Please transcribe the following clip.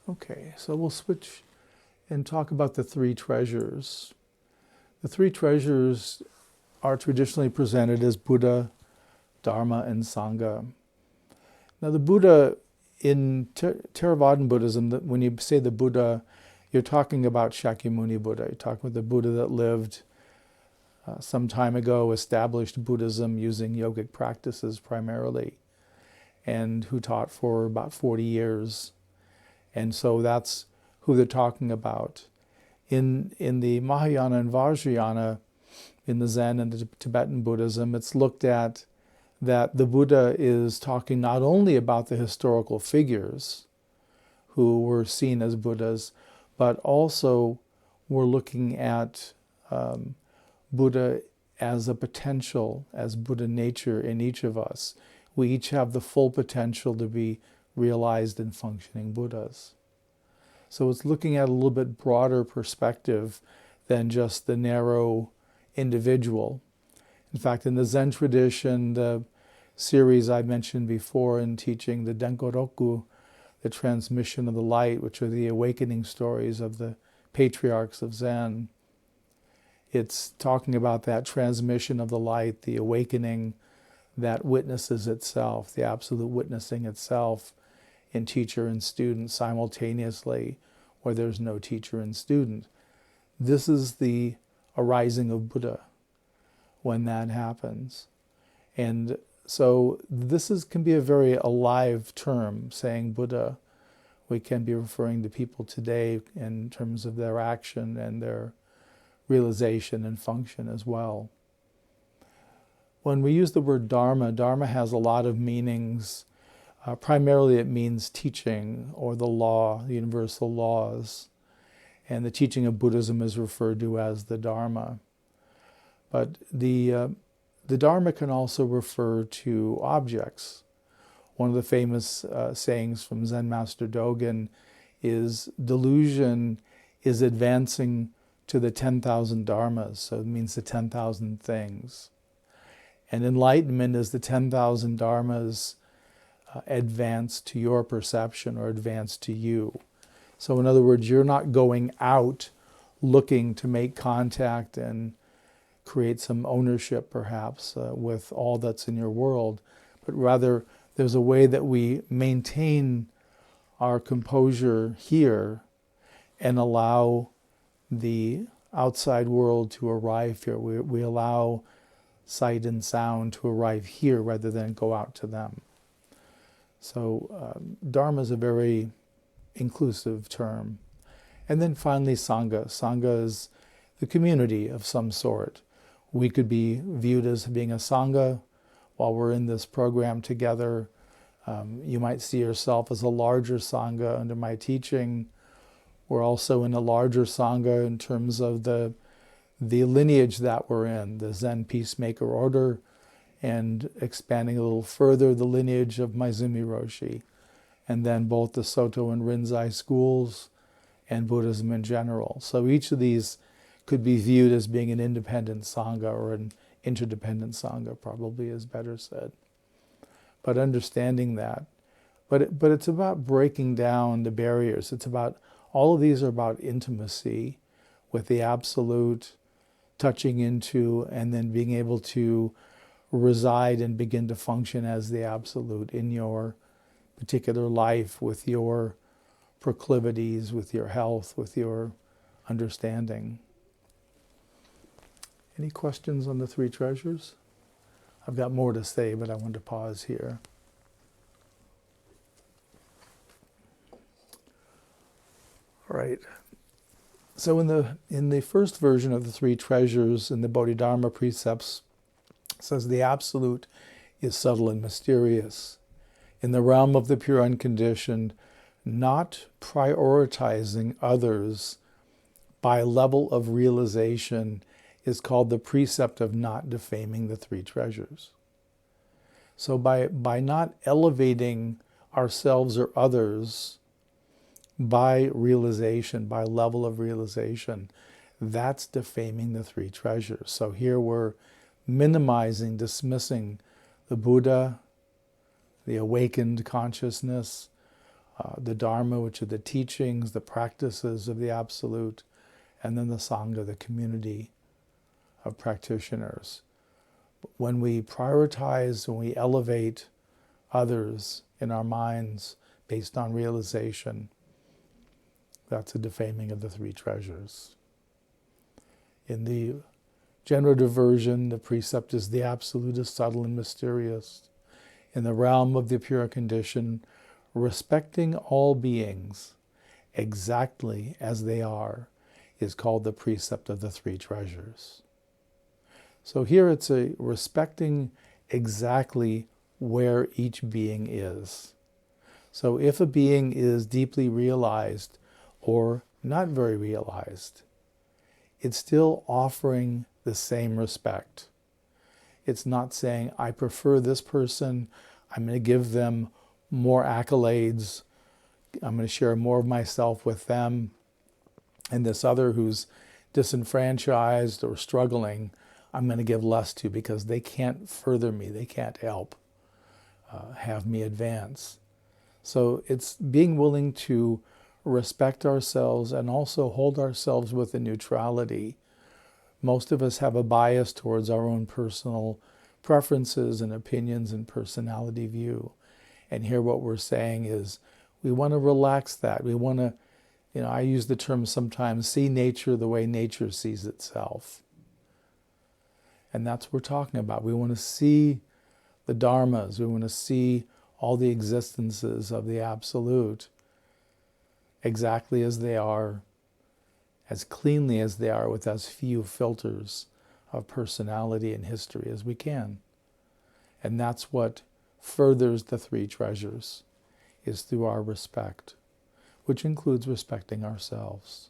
Okay, so we'll switch and talk about the three treasures. The three treasures are traditionally presented as Buddha, Dharma, and Sangha. Now the Buddha, in Theravadan Buddhism, when you say the Buddha, you're talking about Shakyamuni Buddha. You're talking about the Buddha that lived some time ago, established Buddhism using yogic practices primarily, and who taught for about 40 years. And so that's who they're talking about. In the Mahayana and Vajrayana, in the Zen and the Tibetan Buddhism, it's looked at that the Buddha is talking not only about the historical figures who were seen as Buddhas, but also we're looking at Buddha as a potential, as Buddha nature in each of us. We each have the full potential to be realized and functioning Buddhas. So it's looking at a little bit broader perspective than just the narrow individual. In fact, in the Zen tradition, the series I mentioned before in teaching the Denkoroku, the transmission of the light, which are the awakening stories of the patriarchs of Zen, it's talking about that transmission of the light, the awakening that witnesses itself, the absolute witnessing itself in teacher and student simultaneously, where there's no teacher and student. This is the arising of Buddha when that happens. And so this can be a very alive term, saying Buddha. We can be referring to people today in terms of their action and their realization and function as well. When we use the word Dharma, Dharma has a lot of meanings. Primarily it means teaching or the law, the universal laws. And the teaching of Buddhism is referred to as the Dharma. But the Dharma can also refer to objects. One of the famous sayings from Zen Master Dogen is delusion is advancing to the 10,000 dharmas, so it means the 10,000 things. And enlightenment is the 10,000 dharmas advance to your perception or advance to you. So in other words, you're not going out looking to make contact and create some ownership perhaps with all that's in your world, but rather there's a way that we maintain our composure here and allow the outside world to arrive here. We allow sight and sound to arrive here rather than go out to them. So Dharma is a very inclusive term. And then finally Sangha. Sangha is the community of some sort. We could be viewed as being a Sangha while we're in this program together. You might see yourself as a larger Sangha under my teaching. We're also in a larger Sangha in terms of the lineage that we're in, the Zen Peacemaker Order, and expanding a little further the lineage of Maizumi Roshi, and then both the Soto and Rinzai schools and Buddhism in general. So each of these could be viewed as being an independent Sangha or an interdependent Sangha, probably is better said. But understanding that. But it's about breaking down the barriers. It's about, all of these are about intimacy with the Absolute, touching into and then being able to reside and begin to function as the Absolute in your particular life, with your proclivities, with your health, with your understanding. Any questions on the three treasures? I've got more to say, but I want to pause here. All right. So in the first version of the three treasures in the Bodhidharma precepts, it says the Absolute is subtle and mysterious. In the realm of the pure unconditioned, not prioritizing others by level of realization is called the precept of not defaming the three treasures. So by not elevating ourselves or others by realization, by level of realization, that's defaming the three treasures. So here we're minimizing, dismissing the Buddha, the awakened consciousness, the Dharma, which are the teachings, the practices of the Absolute, and then the Sangha, the community of practitioners. When we prioritize, when we elevate others in our minds based on realization, that's a defaming of the three treasures. In the generative version, the precept is the Absolute is subtle and mysterious. In the realm of the pure condition, respecting all beings exactly as they are is called the precept of the three treasures. So here it's a respecting exactly where each being is. So if a being is deeply realized or not very realized, it's still offering the same respect. It's not saying, I prefer this person, I'm going to give them more accolades, I'm going to share more of myself with them, and this other who's disenfranchised or struggling, I'm going to give less to because they can't further me, they can't help have me advance. So it's being willing to respect ourselves and also hold ourselves with a neutrality. Most of us have a bias towards our own personal preferences and opinions and personality view. And here what we're saying is we want to relax that. We want to, I use the term sometimes, see nature the way nature sees itself. And that's what we're talking about. We want to see the dharmas. We want to see all the existences of the Absolute exactly as they are, as cleanly as they are, with as few filters of personality and history as we can. And that's what furthers the three treasures, is through our respect, which includes respecting ourselves.